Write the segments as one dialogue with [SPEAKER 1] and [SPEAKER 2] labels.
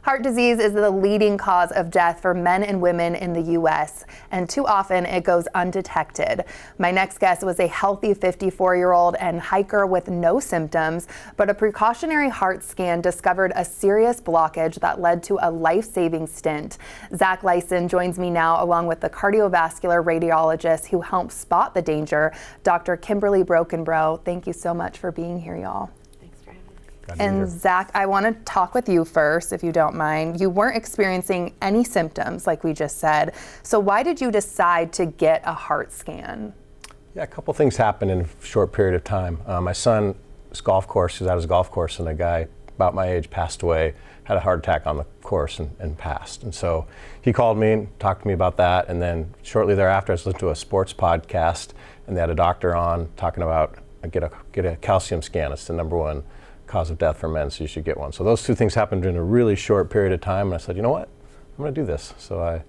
[SPEAKER 1] Heart disease is the leading cause of death for men and women in the U.S., and too often it goes undetected. My next guest was a healthy 54-year-old and hiker with no symptoms, but a precautionary heart scan discovered a serious blockage that led to a life-saving stint. Zach Lyson joins me now along with the cardiovascular radiologist who helped spot the danger, Dr. Kimberly Brokenbrough. Thank you so much for being here, y'all. And Zach, I want to talk with you first, if you don't mind. You weren't experiencing any symptoms, like we just said. So why did you decide to get a heart scan?
[SPEAKER 2] Yeah, a couple things happened in a short period of time. My son's golf course, he was at his golf course, and a guy about my age passed away, had a heart attack on the course and passed. And so he called me and talked to me about that. And then shortly thereafter, I was listening to a sports podcast, and they had a doctor on talking about get a calcium scan. It's the #1 cause of death for men, so you should get one. So those two things happened in a really short period of time, and I said, you know what, I'm going to do this. So I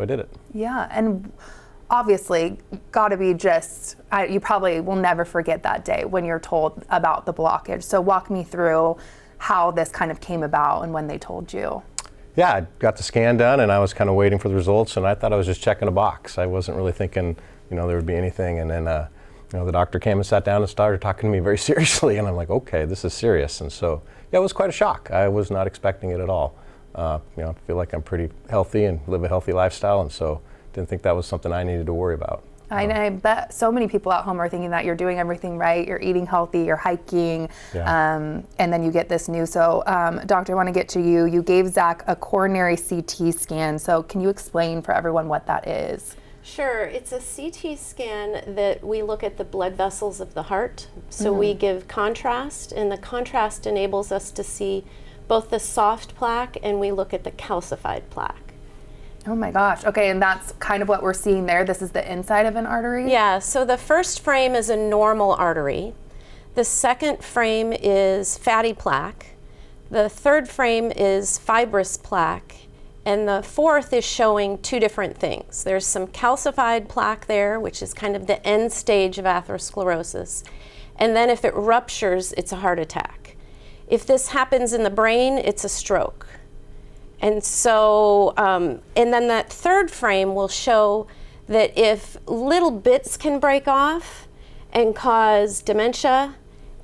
[SPEAKER 2] did it.
[SPEAKER 1] Yeah, and obviously, got to be you probably will never forget that day when you're told about the blockage. So walk me through how this kind of came about and when they told you.
[SPEAKER 2] Yeah, I got the scan done, and I was kind of waiting for the results, and I thought I was just checking a box. I wasn't really thinking, there would be anything, and then the doctor came and sat down and started talking to me very seriously, and I'm like, okay, this is serious. And so, yeah, it was quite a shock. I was not expecting it at all. I feel like I'm pretty healthy and live a healthy lifestyle, and so didn't think that was something I needed to worry about.
[SPEAKER 1] I bet so many people at home are thinking that you're doing everything right, you're eating healthy, you're hiking, and then you get this news. So, doctor, I want to get to you. You gave Zach a coronary CT scan. So can you explain for everyone what that is?
[SPEAKER 3] Sure. It's a CT scan that we look at the blood vessels of the heart. So we give contrast, and the contrast enables us to see both the soft plaque, and we look at the calcified plaque.
[SPEAKER 1] Oh my gosh. Okay, and that's kind of what we're seeing there. This is the inside of an artery?
[SPEAKER 3] Yeah, so the first frame is a normal artery. The second frame is fatty plaque. The third frame is fibrous plaque. And the fourth is showing two different things. There's some calcified plaque there, which is kind of the end stage of atherosclerosis. And then if it ruptures, it's a heart attack. If this happens in the brain, it's a stroke. And so, and then that third frame will show that if little bits can break off and cause dementia,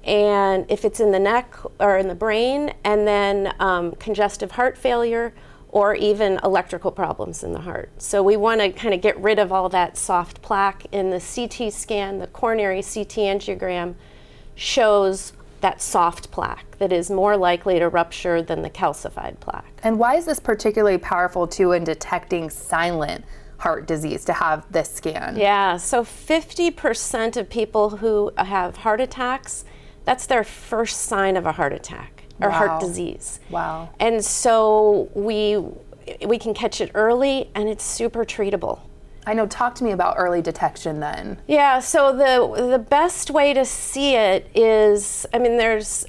[SPEAKER 3] and if it's in the neck or in the brain, and then congestive heart failure, or even electrical problems in the heart. So we want to kind of get rid of all that soft plaque. In the CT scan, the coronary CT angiogram shows that soft plaque that is more likely to rupture than the calcified plaque.
[SPEAKER 1] And why is this particularly powerful too in detecting silent heart disease to have this scan?
[SPEAKER 3] Yeah, so 50% of people who have heart attacks, that's their first sign of a heart attack. Or heart disease.
[SPEAKER 1] Wow.
[SPEAKER 3] And so we can catch it early, and it's super treatable.
[SPEAKER 1] I know, talk to me about early detection then.
[SPEAKER 3] Yeah, so the best way to see it is, there's,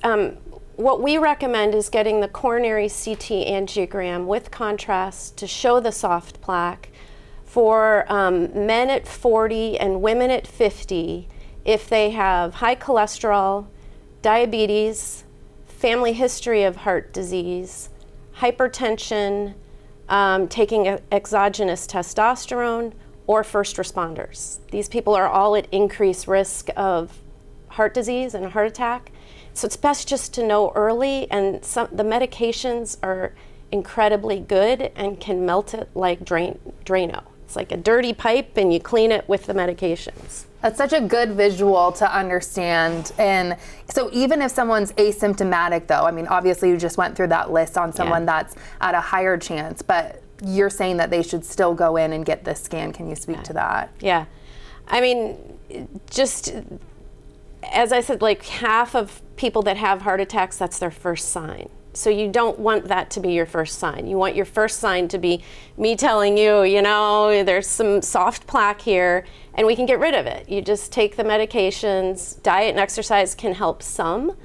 [SPEAKER 3] what we recommend is getting the coronary CT angiogram with contrast to show the soft plaque for men at 40 and women at 50 if they have high cholesterol, diabetes, family history of heart disease, hypertension, taking exogenous testosterone, or first responders. These people are all at increased risk of heart disease and a heart attack. So it's best just to know early, and the medications are incredibly good and can melt it like Drano. It's like a dirty pipe, and you clean it with the medications.
[SPEAKER 1] That's such a good visual to understand. And so even if someone's asymptomatic though, obviously you just went through that list on someone that's at a higher chance, but you're saying that they should still go in and get this scan. Can you speak to that?
[SPEAKER 3] Yeah. Just as I said, like half of people that have heart attacks, that's their first sign. So you don't want that to be your first sign. You want your first sign to be me telling you, there's some soft plaque here, and we can get rid of it. You just take the medications. Diet and exercise can help some,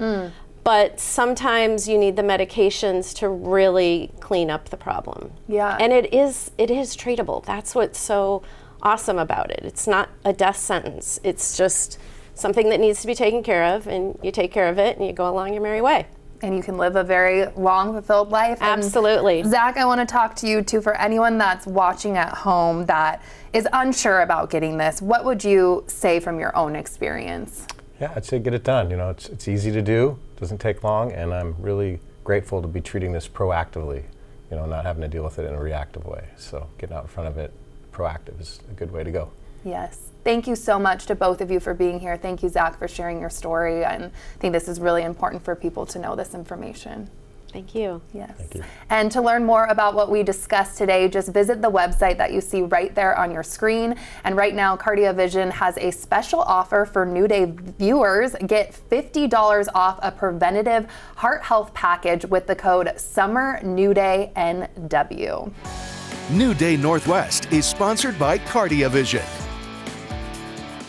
[SPEAKER 3] but sometimes you need the medications to really clean up the problem.
[SPEAKER 1] Yeah.
[SPEAKER 3] And it is treatable. That's what's so awesome about it. It's not a death sentence. It's just something that needs to be taken care of, and you take care of it and you go along your merry way.
[SPEAKER 1] And you can live a very long, fulfilled life.
[SPEAKER 3] Absolutely.
[SPEAKER 1] And Zach, I want to talk to you too, for anyone that's watching at home that is unsure about getting this. What would you say from your own experience?
[SPEAKER 2] Yeah, I'd say get it done. You know, it's easy to do, doesn't take long, and I'm really grateful to be treating this proactively, you know, not having to deal with it in a reactive way. So getting out in front of it proactive is a good way to go.
[SPEAKER 1] Yes. Thank you so much to both of you for being here. Thank you, Zach, for sharing your story. And I think this is really important for people to know this information.
[SPEAKER 3] Thank you.
[SPEAKER 1] Yes.
[SPEAKER 2] Thank you.
[SPEAKER 1] And to learn more about what we discussed today, just visit the website that you see right there on your screen. And right now, CardioVision has a special offer for New Day viewers. Get $50 off a preventative heart health package with the code SUMMERNEWDAYNW.
[SPEAKER 4] New Day Northwest is sponsored by CardioVision.